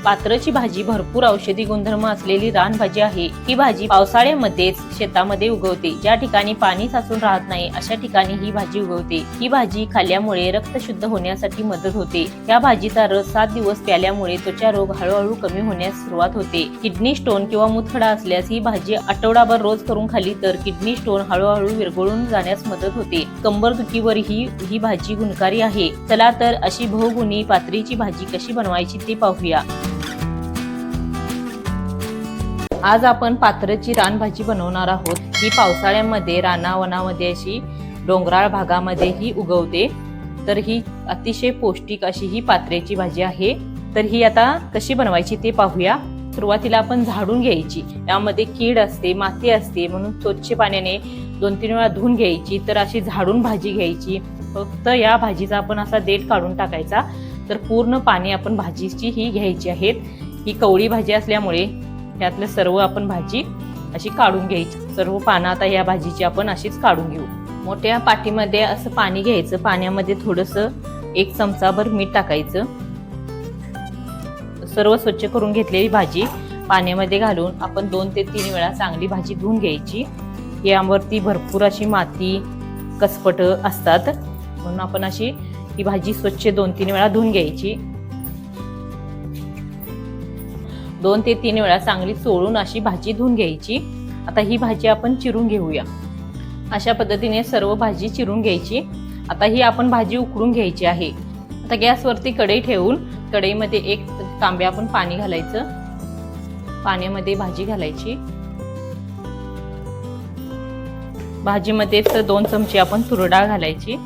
पात्रची भाजी भरपूर औषधी गुणधर्म असलेली रानभाजी आहे। ही भाजी पावसाळ्यामध्येच शेतामध्ये उगवते। ज्या ठिकाणी पाणी साचून राहत नाही अशा ठिकाणी ही भाजी उगवते। ही भाजी खाल्ल्यामुळे रक्त शुद्ध होण्यासाठी मदत होते। या भाजीचा रस 7 दिवस प्याल्यामुळे त्वचा रोग हळूहळू कमी होण्यास सुरुवात होते। किडनी स्टोन किंवा मूतखडा असल्यास ही भाजी आठवडाभर रोज करून खाल्ली तर किडनी स्टोन हळूहळू विरघळून जाण्यास मदत होते। कंबरदुखीवरही ही भाजी गुणकारी आहे। चला तर अशी बहुगुणी पात्रीची भाजी कशी बनवायची ते पाहूया। आज आपण पात्रची रानभाजी बनवणार आहोत। ही पावसाळ्यामध्ये रानावनामध्ये अशी डोंगराळ भागामध्ये ही उगवते। तर ही अतिशय पौष्टिक अशी ही पात्र्याची भाजी आहे। तर ही आता कशी बनवायची ते पाहूया। सुरुवातीला आपण झाडून घ्यायची। यामध्ये कीड असते, माती असते, म्हणून स्वच्छ पाण्याने 2-3 वेळा धुवून घ्यायची। तर अशी झाडून भाजी घ्यायची। फक्त या भाजीचा आपण असा देठ काढून टाकायचा। तर पूर्ण पाणी आपण भाजीची ही घ्यायची आहेत। ही कवळी भाजी असल्यामुळे यातलं सर्व आपण भाजी अशी काढून घ्यायची। सर्व पानं आता या भाजीची आपण अशीच काढून घेऊ। मोठ्या पाटीमध्ये असं पाणी घ्यायचं। पाण्यामध्ये थोडंसं 1 चमचाभर मीठ टाकायचं। सर्व स्वच्छ करून घेतलेली भाजी पाण्यामध्ये घालून आपण 2 ते 3 वेळा चांगली भाजी धुवून घ्यायची। यावरती भरपूर अशी माती कसपट असतात, म्हणून आपण अशी ही भाजी स्वच्छ 2-3 वेळा धुवून घ्यायची। 2 ते 3 वेळा चांगली चोळून अशी भाजी धुवून घ्यायची। आता ही भाजी आपण चिरून घेऊया। अशा पद्धतीने सर्व भाजी चिरून घ्यायची। आता ही आपण भाजी उकळून घ्यायची आहे। आता गॅसवरती कढई ठेवून कढईमध्ये 1 तांबे आपण पाणी घालायचं। पाण्यामध्ये भाजी घालायची। भाजीमध्ये 2 चमचे आपण तूर डाळ घालायची।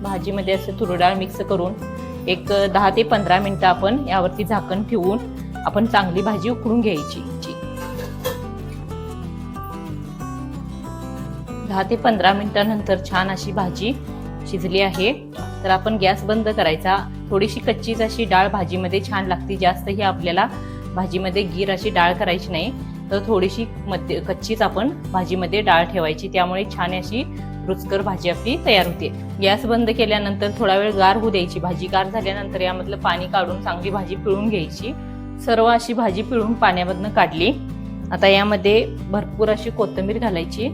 भाजीमध्ये असं तूर डाळ मिक्स करून एक 10 ते 15 मिनिटं आपण यावरती झाकण ठेवून आपण चांगली भाजी उकळून घ्यायची। 10 ते 15 मिनिटांनंतर छान अशी भाजी शिजली आहे। तर आपण गॅस बंद करायचा। थोडीशी कच्चीच अशी डाळ भाजीमध्ये छान लागते। जास्त ही आपल्याला भाजीमध्ये गीर अशी डाळ करायची नाही, तर थोडीशी कच्चीच आपण भाजीमध्ये डाळ ठेवायची। त्यामुळे छान अशी रुचकर भाजी आपली तयार होते। गॅस बंद केल्यानंतर थोडा वेळ गार होऊ द्यायची। भाजी गार झाल्यानंतर यामधलं पाणी काढून चांगली भाजी पिळून घ्यायची। सर्व अशी भाजी पिळून पाण्यामधनं काढली। आता यामध्ये भरपूर अशी कोथिंबीर घालायची।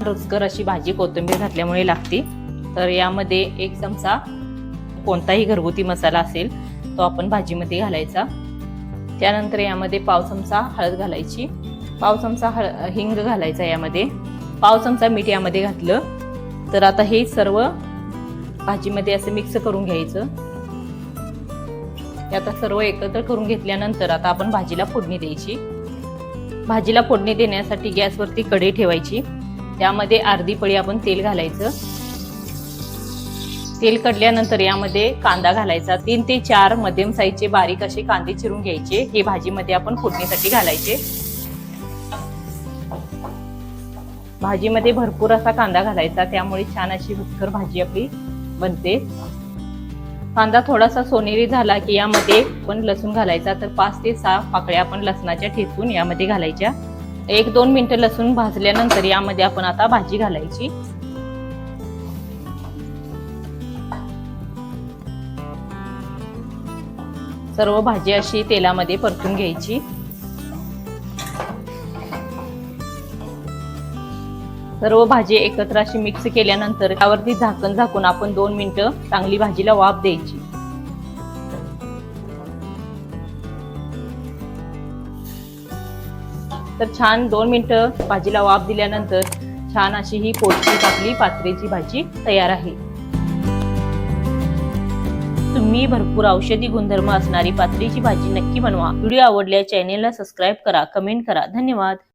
रुचकर अशी भाजी कोथिंबीर घातल्यामुळे लागते। तर यामध्ये 1 चमचा कोणताही घरगुती मसाला असेल तो आपण भाजीमध्ये घालायचा। त्यानंतर यामध्ये पाव चमचा हळद घालायची। पाव चमचा हिंग घालायचा। यामध्ये पाव चमचा मीठ यामध्ये घातलं। तर आता हे सर्व भाजीमध्ये असं मिक्स करून घ्यायचं। आता सर्व एकत्र करून घेतल्यानंतर आता आपण भाजीला फोडणी द्यायची। भाजीला फोडणी देण्यासाठी गॅसवरती कढई ठेवायची। त्यामध्ये अर्धी पळी आपण तेल घालायचं। तेल कढल्यानंतर यामध्ये कांदा घालायचा। 3 ते 4 मध्यम साईजचे बारीक असे कांदे चिरून घ्यायचे। हे भाजीमध्ये आपण फोडणीसाठी घालायचे। भाजीमध्ये भरपूर असा कांदा घालायचा, त्यामुळे छान अशी रुचकर भाजी आपली बनते। कांदा थोडासा सोनेरी झाला की यामध्ये आपण लसूण घालायचा। तर 5 ते 6 पाकळ्या आपण लसणाच्या ठेचून यामध्ये घालायच्या। 1-2 मिनिटं लसूण भाजल्यानंतर यामध्ये आपण आता भाजी घालायची। सर्व भाजी अशी तेलामध्ये परतून घ्यायची। सर्व भाजी एकत्र अशी मिक्स केल्यानंतर त्यावरती झाकण झाकून आपण 2 मिनिटं चांगली भाजीला वाफ द्यायची। तर छान 2 मिनिटं भाजीला वाफ दिल्यानंतर छान अशी ही पौष्टिक आपली पात्रीची भाजी तयार आहे। तुम्ही भरपूर औषधी गुणधर्म असणारी पात्रीची भाजी नक्की बनवा। व्हिडिओ आवडल्यास चॅनेलला सबस्क्राइब करा, कमेंट करा। धन्यवाद।